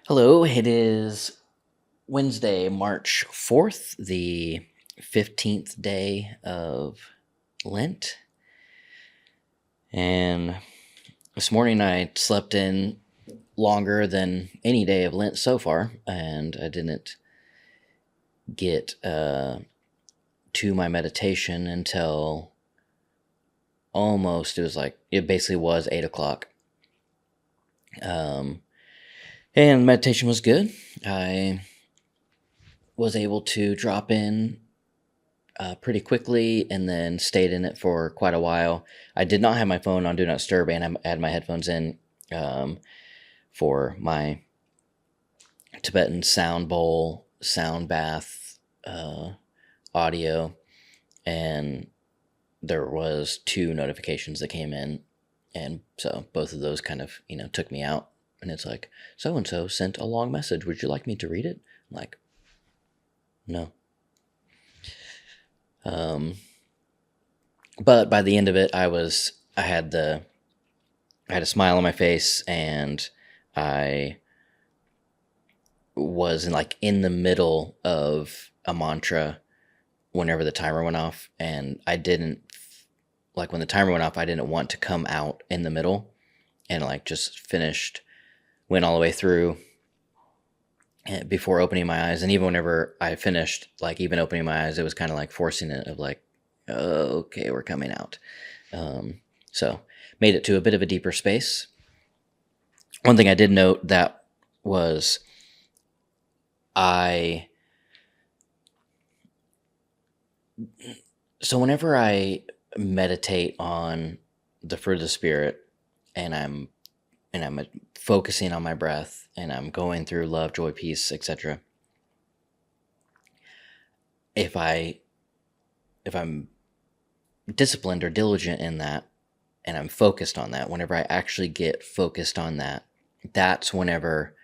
Hello, it is Wednesday, March 4th, the 15th day of Lent. And this morning I slept in longer than any day of Lent so far, and I didn't get to my meditation until it basically was 8 o'clock. And meditation was good. I was able to drop in pretty quickly and then stayed in it for quite a while. I did not have my phone on Do Not Disturb, and I had my headphones in for my Tibetan sound bowl, sound bath audio, and there was two notifications that came in, and so both of those kind of took me out. And it's like, so and so sent a long message. Would you like me to read it? I'm like, no. But by the end of it, I had a smile on my face, and I was in the middle of a mantra whenever the timer went off, and I didn't when the timer went off, I didn't want to come out in the middle, and just went all the way through before opening my eyes. And even whenever I finished, even opening my eyes, it was kind of forcing it of okay, we're coming out. So made it to a bit of a deeper space. One thing I did note that was so whenever I meditate on the fruit of the Spirit, and I'm focusing on my breath, and I'm going through love, joy, peace, etc. If I'm disciplined or diligent in that, and I'm focused on that, whenever I actually get focused on that, that's whenever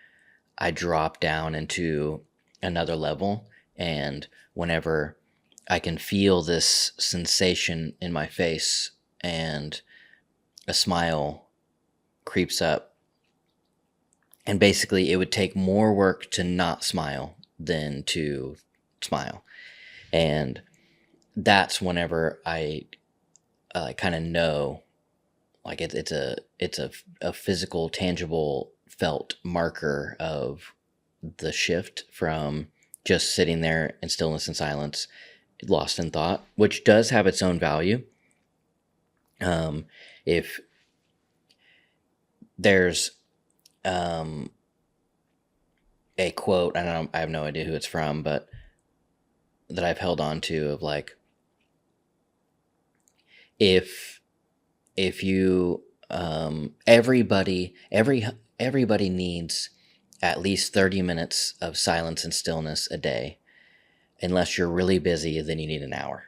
I drop down into another level. And whenever I can feel this sensation in my face and a smile creeps up. And basically, it would take more work to not smile than to smile. And that's whenever I kind of know, it's a physical, tangible, felt marker of the shift from just sitting there in stillness and silence, lost in thought, which does have its own value. If there's a quote, I have no idea who it's from, but that I've held on to of if you everybody needs at least 30 minutes of silence and stillness a day. Unless you're really busy, then you need an hour.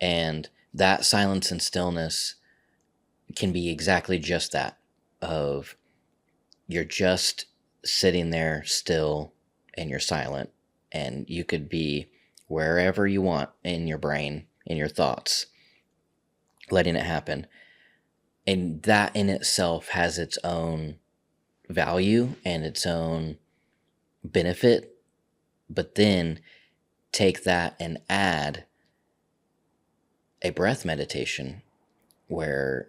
And that silence and stillness can be exactly just that, of you're just sitting there still and you're silent, and you could be wherever you want in your brain, in your thoughts, letting it happen. And that in itself has its own value and its own benefit. But then take that and add a breath meditation where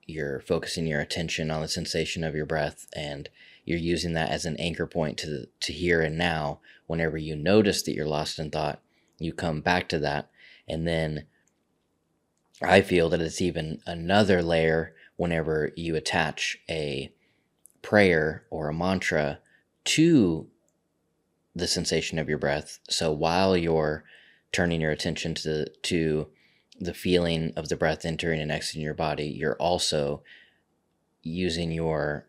you're focusing your attention on the sensation of your breath, and you're using that as an anchor point to here and now. Whenever you notice that you're lost in thought, you come back to that. And then I feel that it's even another layer whenever you attach a prayer or a mantra to the sensation of your breath. So while you're turning your attention to the feeling of the breath entering and exiting your body, you're also using your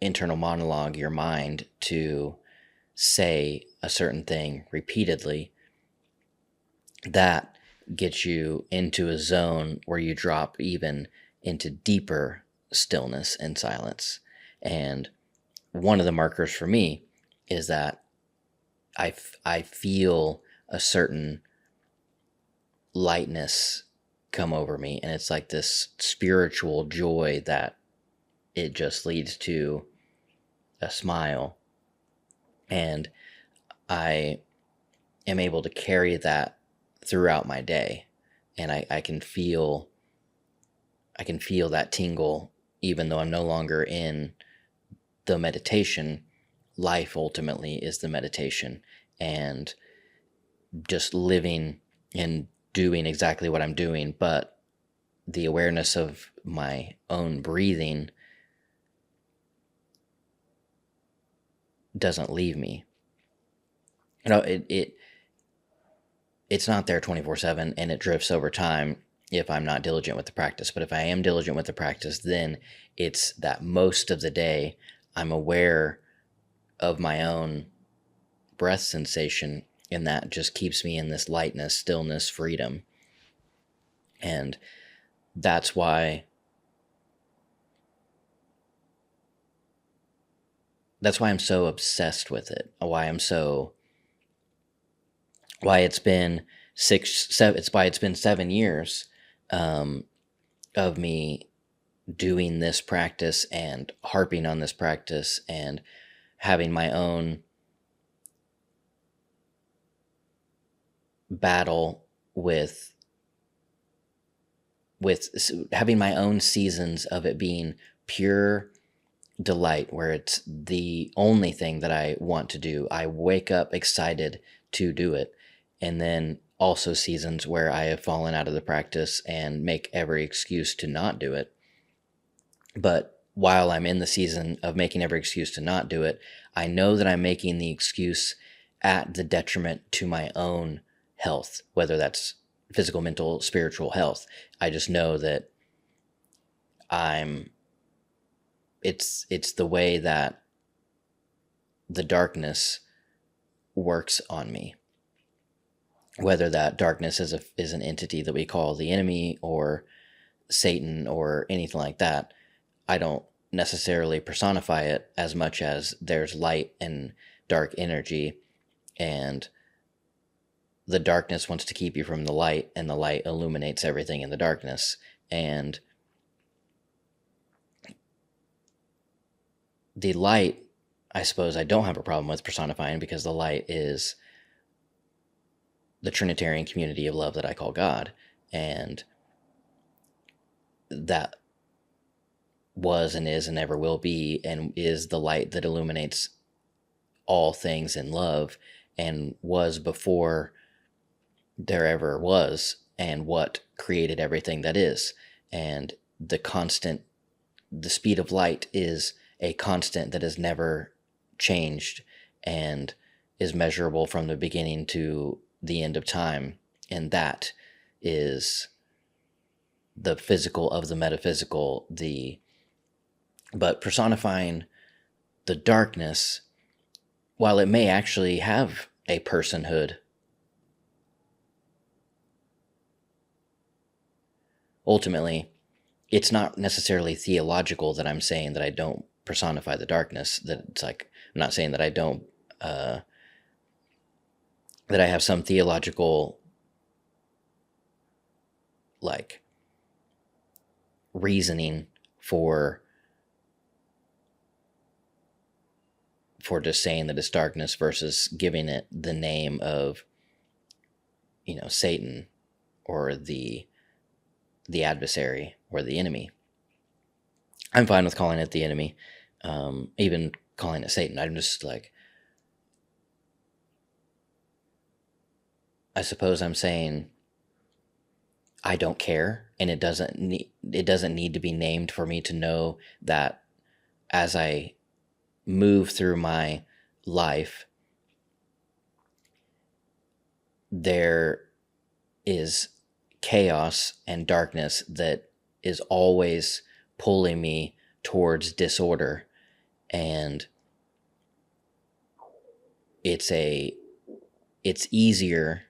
internal monologue, your mind, to say a certain thing repeatedly. That gets you into a zone where you drop even into deeper stillness and silence. And one of the markers for me is that I feel a certain lightness come over me, and it's like this spiritual joy that it just leads to a smile, and I am able to carry that throughout my day, and I can feel that tingle even though I'm no longer in the meditation. Life ultimately is the meditation, and just living and doing exactly what I'm doing, but the awareness of my own breathing doesn't leave me. You know, it's not there 24/7, and it drifts over time if I'm not diligent with the practice. But if I am diligent with the practice, then it's that most of the day I'm aware of my own breath sensation, and that just keeps me in this lightness, stillness, freedom. And that's why I'm so obsessed with it. Why it's been it's been 7 years um, of me doing this practice and harping on this practice and having my own battle with having my own seasons of it being pure delight, where it's the only thing that I want to do. I wake up excited to do it. And then also seasons where I have fallen out of the practice and make every excuse to not do it. But while I'm in the season of making every excuse to not do it, I know that I'm making the excuse at the detriment to my own health, whether that's physical, mental, spiritual health. I just know that I'm it's the way that the darkness works on me. Whether that darkness is an entity that we call the enemy or Satan or anything like that, I don't necessarily personify it as much as there's light and dark energy, and the darkness wants to keep you from the light, and the light illuminates everything in the darkness. And the light, I suppose I don't have a problem with personifying, because the light is the Trinitarian community of love that I call God. And that was and is and ever will be and is the light that illuminates all things in love, and was before there ever was, and what created everything that is. And the speed of light is a constant that has never changed and is measurable from the beginning to the end of time. And that is the physical of the metaphysical. But personifying the darkness, while it may actually have a personhood, ultimately, it's not necessarily theological that I'm saying that I don't personify the darkness. That it's like, I'm not saying that I don't, that I have some theological, like, reasoning for just saying that it's darkness versus giving it the name of, Satan, or the adversary, or the enemy. I'm fine with calling it the enemy, even calling it Satan. I'm just like, I suppose I'm saying I don't care, and it doesn't need to be named for me to know that as I move through my life, there is chaos and darkness that is always pulling me towards disorder. And it's easier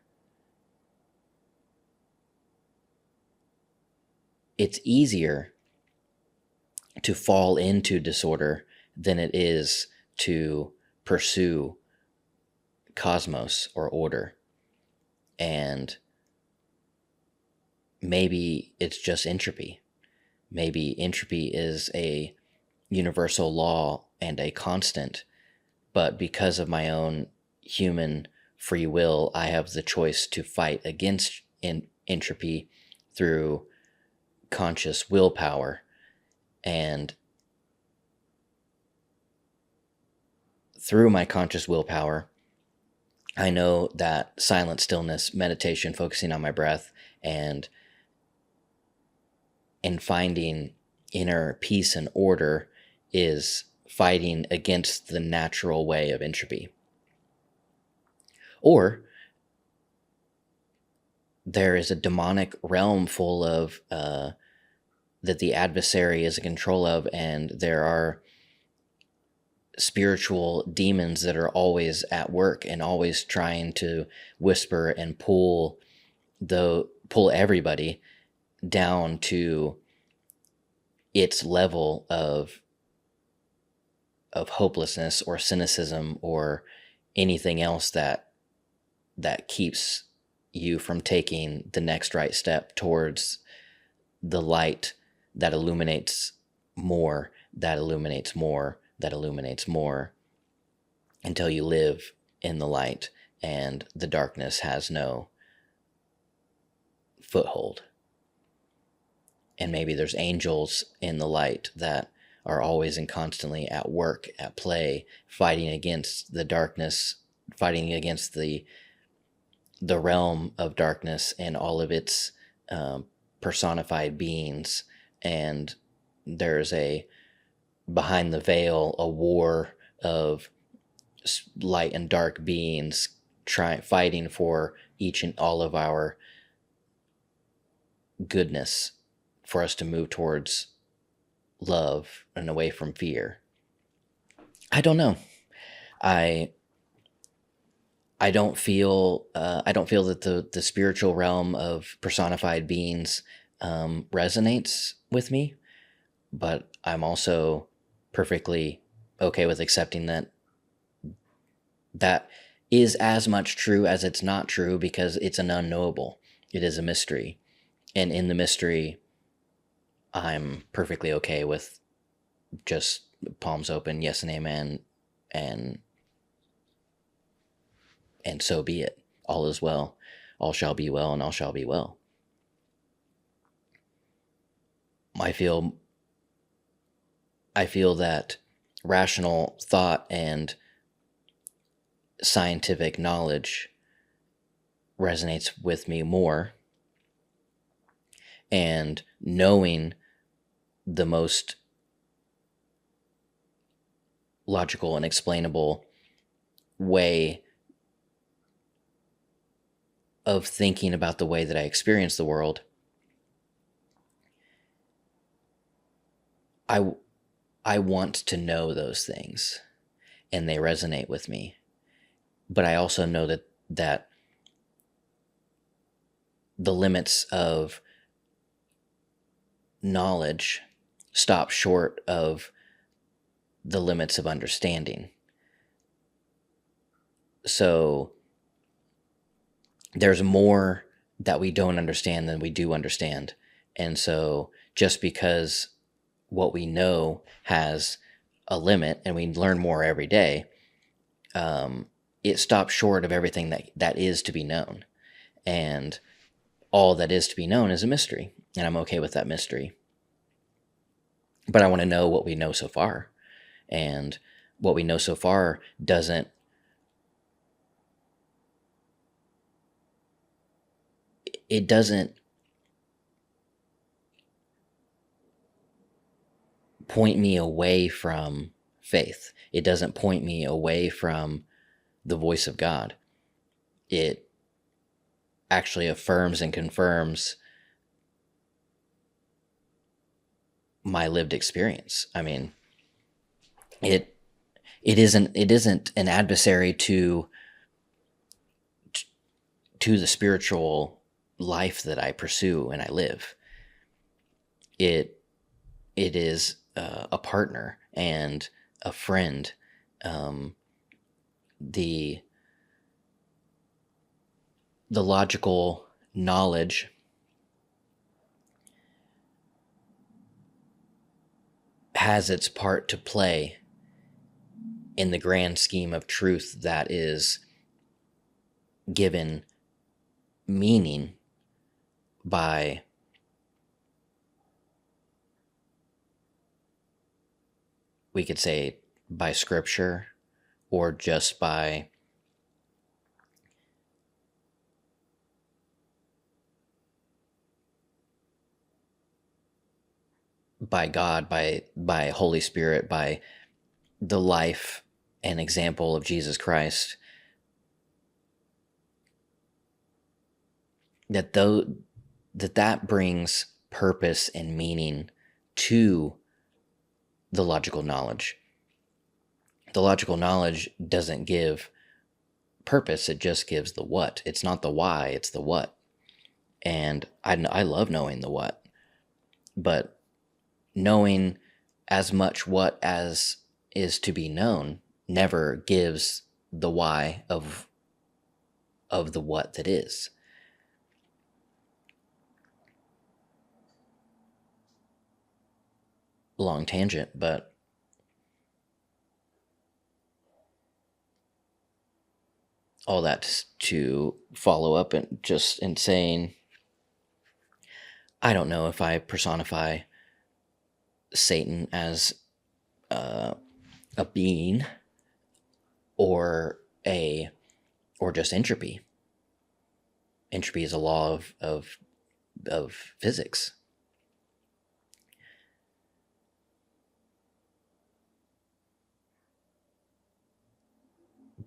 to fall into disorder than it is to pursue cosmos or order. And maybe it's just entropy. Maybe entropy is a universal law and a constant, but because of my own human free will, I have the choice to fight against entropy through conscious willpower. And through my conscious willpower, I know that silent stillness, meditation, focusing on my breath, and finding inner peace and order is fighting against the natural way of entropy. Or there is a demonic realm full of that the adversary is in control of, and there are spiritual demons that are always at work and always trying to whisper and pull everybody down to its level of hopelessness or cynicism or anything else that keeps you from taking the next right step towards the light that illuminates more, that illuminates more, that illuminates more, until you live in the light and the darkness has no foothold. And maybe there's angels in the light that are always and constantly at work, at play, fighting against the darkness, fighting against the realm of darkness and all of its personified beings. And there's behind the veil, a war of light and dark beings fighting for each and all of our goodness, for us to move towards love and away from fear. I don't know. I don't feel that the spiritual realm of personified beings resonates with me, but I'm also perfectly okay with accepting that is as much true as it's not true, because it's an unknowable. It is a mystery. And in the mystery, I'm perfectly okay with just palms open, yes and amen, and so be it. All is well. All shall be well, and all shall be well. I feel that rational thought and scientific knowledge resonates with me more, and knowing the most logical and explainable way of thinking about the way that I experience the world, I want to know those things, and they resonate with me. But I also know that the limits of knowledge stop short of the limits of understanding. So there's more that we don't understand than we do understand. And so just because what we know has a limit and we learn more every day, it stops short of everything that is to be known. And all that is to be known is a mystery. And I'm okay with that mystery. But I want to know what we know so far. And what we know so far doesn't point me away from faith. It doesn't point me away from the voice of God. It actually affirms and confirms my lived experience. I mean, it isn't an adversary to the spiritual life that I pursue and I live. It is a partner and a friend. The logical knowledge has its part to play in the grand scheme of truth that is given meaning by we could say by scripture, or just by God, by Holy Spirit, by the life and example of Jesus Christ, that brings purpose and meaning to the logical knowledge. The logical knowledge doesn't give purpose, it just gives the what. It's not the why, it's the what. And I love knowing the what, but knowing as much what as is to be known never gives the why of the what that is. Long tangent, but all that to follow up and just in saying, I don't know if I personify Satan as a being or just entropy. Entropy is a law of physics.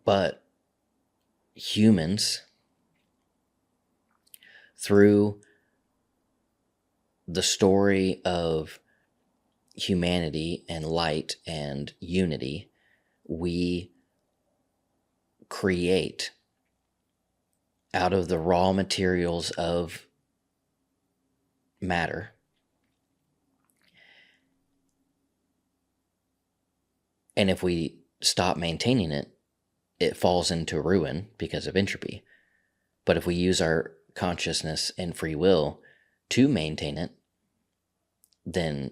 But humans, through the story of humanity and light and unity, we create out of the raw materials of matter. And if we stop maintaining it, it falls into ruin because of entropy. But if we use our consciousness and free will to maintain it, then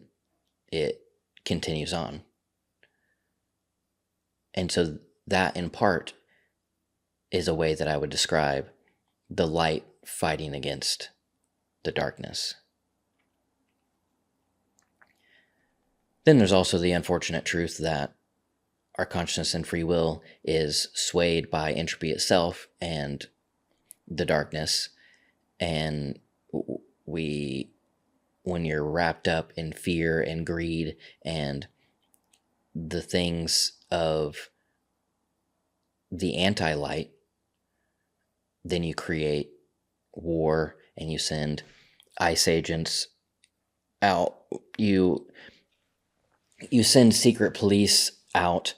it continues on. And so that in part is a way that I would describe the light fighting against the darkness. Then there's also the unfortunate truth that our consciousness and free will is swayed by entropy itself and the darkness. And when you're wrapped up in fear and greed and the things of the anti-light, then you create war and you send ICE agents out. You send secret police out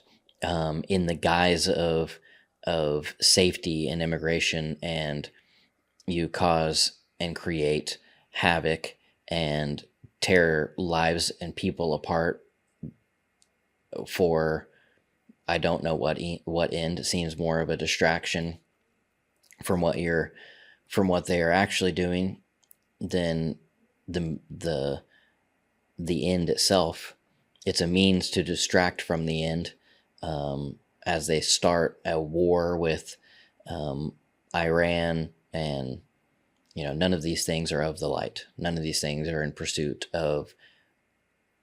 in the guise of safety and immigration, and you cause and create havoc and tear lives and people apart for I don't know what end. It seems more of a distraction from what they are actually doing than the end itself. It's a means to distract from the end, as they start a war with Iran, and none of these things are of the light. None of these things are in pursuit of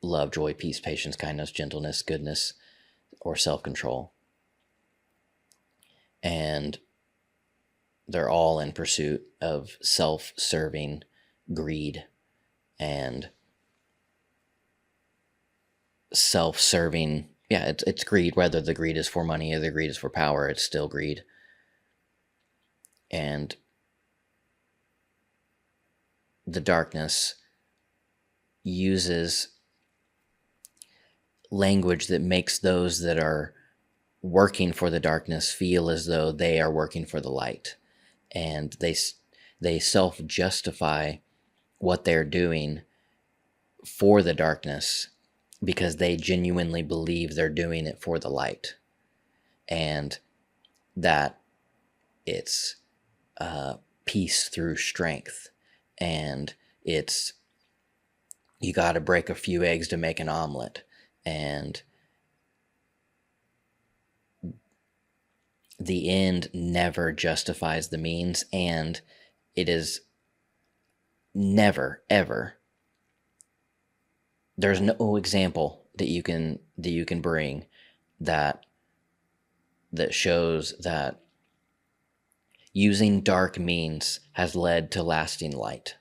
love, joy, peace, patience, kindness, gentleness, goodness, or self-control. And they're all in pursuit of self-serving greed and self-serving. Yeah, it's greed. Whether the greed is for money or the greed is for power, it's still greed. And the darkness uses language that makes those that are working for the darkness feel as though they are working for the light, and they self-justify what they're doing for the darkness because they genuinely believe they're doing it for the light, and that it's peace through strength, and it's you got to break a few eggs to make an omelet, And the end never justifies the means, and it is never ever, there's no example that you can bring that shows that using dark means has led to lasting light.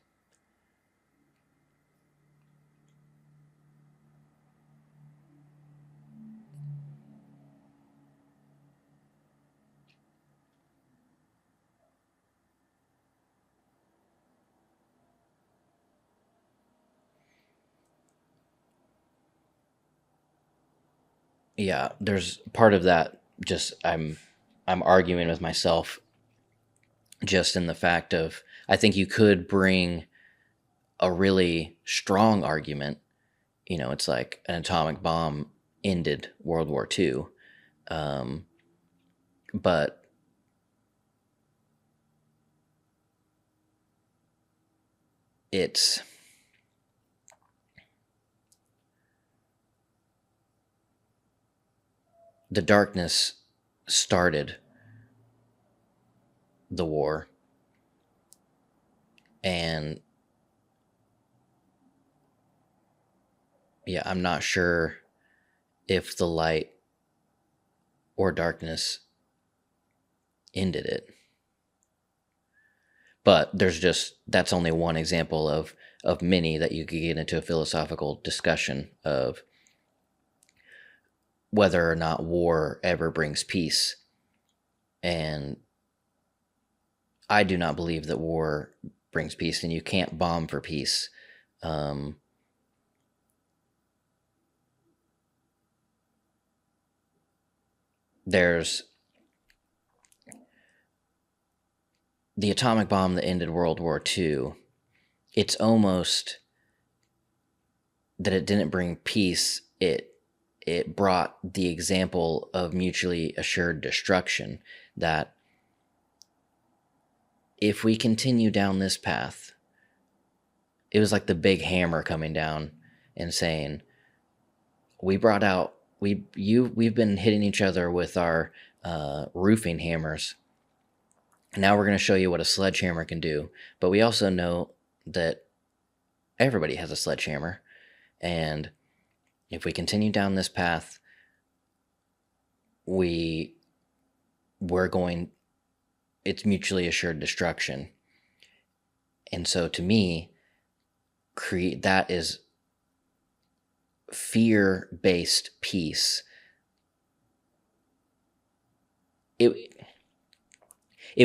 Yeah, there's part of that, just I'm arguing with myself, just in the fact of, I think you could bring a really strong argument. It's like an atomic bomb ended World War II. Um, but it's the darkness started the war, and yeah, I'm not sure if the light or darkness ended it. But that's only one example of many that you could get into a philosophical discussion of whether or not war ever brings peace. And I do not believe that war brings peace, and you can't bomb for peace. Um, there's the atomic bomb that ended World War II. It's almost that it didn't bring peace. It brought the example of mutually assured destruction, that if we continue down this path, it was like the big hammer coming down and saying, we've been hitting each other with our roofing hammers. Now we're going to show you what a sledgehammer can do. But we also know that everybody has a sledgehammer, and if we continue down this path, we're going, it's mutually assured destruction. And so to me, that is fear-based peace. It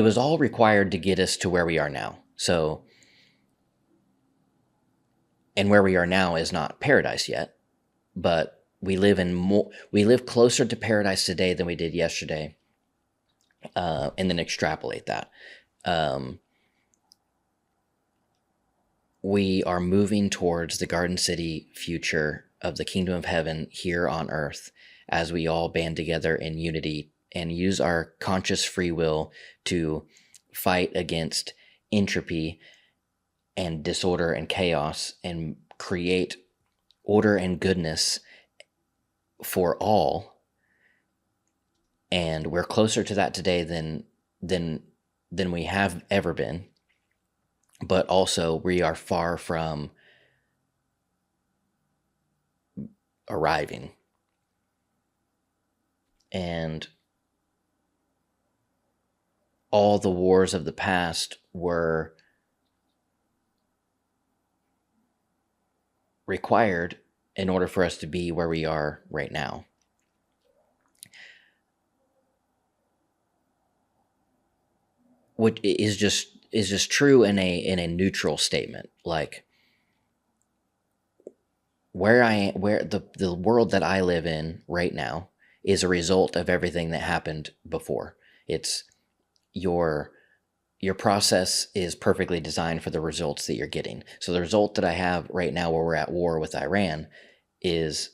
was all required to get us to where we are now. So, and where we are now is not paradise yet, but we live closer to paradise today than we did yesterday. And then extrapolate that. We are moving towards the Garden City future of the kingdom of heaven here on earth, as we all band together in unity and use our conscious free will to fight against entropy and disorder and chaos, and create order and goodness for all. And we're closer to that today than we have ever been. But also, we are far from arriving. And all the wars of the past were required in order for us to be where we are right now. Which is just true in a neutral statement. Like, where the world that I live in right now is a result of everything that happened before. It's your process is perfectly designed for the results that you're getting. So the result that I have right now, where we're at war with Iran, is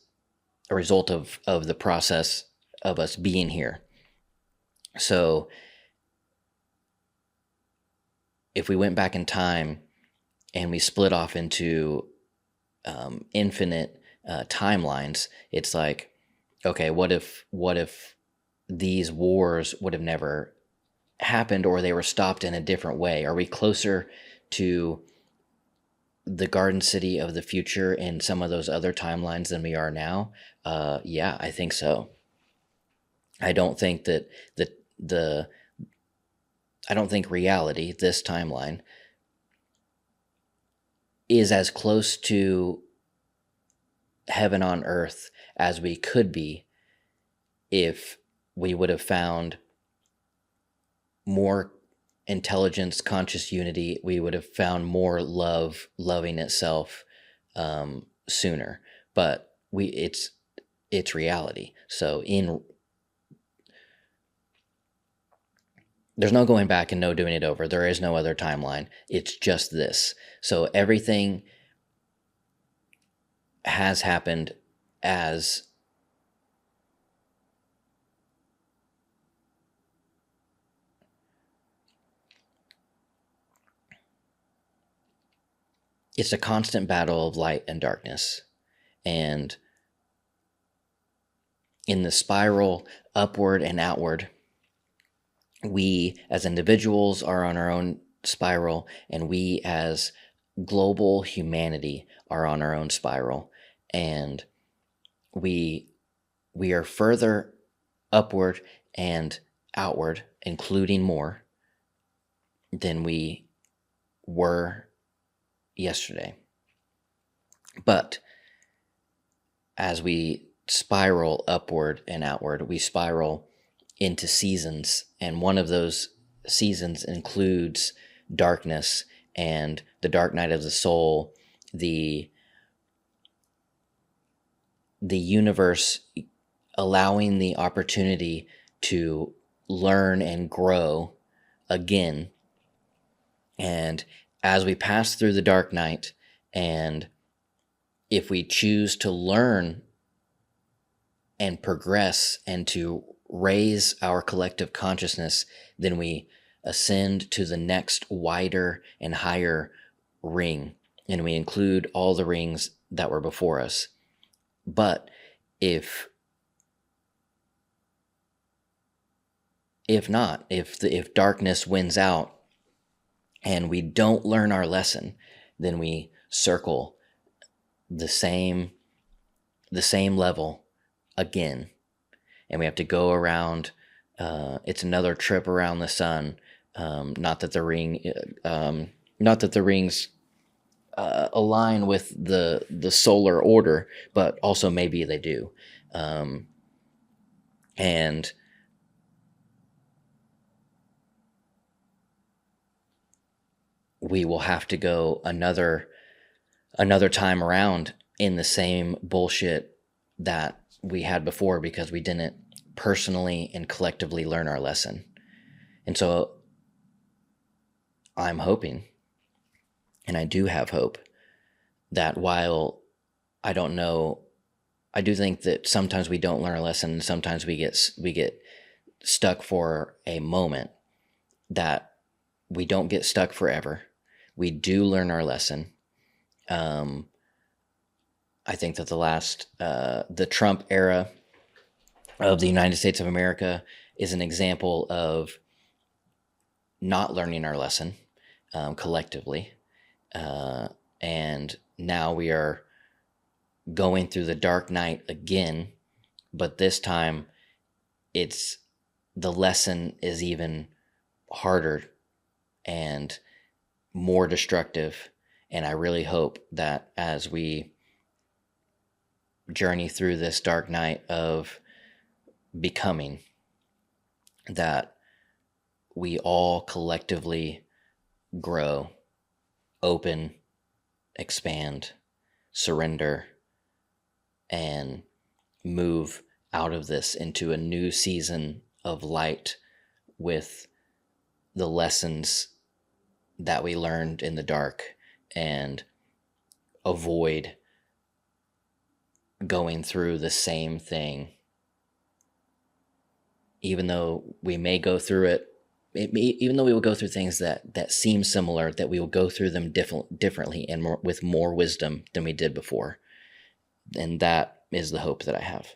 a result of the process of us being here. So if we went back in time and we split off into infinite timelines, it's like, okay, what if these wars would have never happened, or they were stopped in a different way? Are we closer to the Garden City of the future in some of those other timelines than we are now? Yeah, I think so. I don't think that the I don't think reality, this timeline, is as close to heaven on earth as we could be if we would have found more intelligence, conscious unity. We would have found more love, loving itself, sooner. But it's reality. So there's no going back and no doing it over. There is no other timeline. It's just this. So everything has happened as it's a constant battle of light and darkness. And in the spiral upward and outward, we as individuals are on our own spiral, and we as global humanity are on our own spiral. And we we are further upward and outward, including more, than we were yesterday. But as we spiral upward and outward, we spiral into seasons, and one of those seasons includes darkness and the dark night of the soul, the universe allowing the opportunity to learn and grow again. And as we pass through the dark night, and if we choose to learn and progress and to raise our collective consciousness, then we ascend to the next wider and higher ring, and we include all the rings that were before us. But if not, if darkness wins out and we don't learn our lesson, then we circle the same level again, and we have to go around. It's another trip around the sun. Not that the rings align with the solar order, but also maybe they do. And we will have to go another time around in the same bullshit that we had before, because we didn't personally and collectively learn our lesson. And so I'm hoping, and I do have hope, that while I don't know, I do think that sometimes we don't learn a lesson, and sometimes we get stuck for a moment, that we don't get stuck forever. We do learn our lesson. I think that the Trump era of the United States of America is an example of not learning our lesson collectively. And now we are going through the dark night again, but this time the lesson is even harder and more destructive. And I really hope that as we journey through this dark night of becoming, that we all collectively grow, open, expand, surrender, and move out of this into a new season of light with the lessons that we learned in the dark, and avoid going through the same thing. Even though we may go through even though we will go through things that seem similar, that we will go through them differently and with more wisdom than we did before. And that is the hope that I have.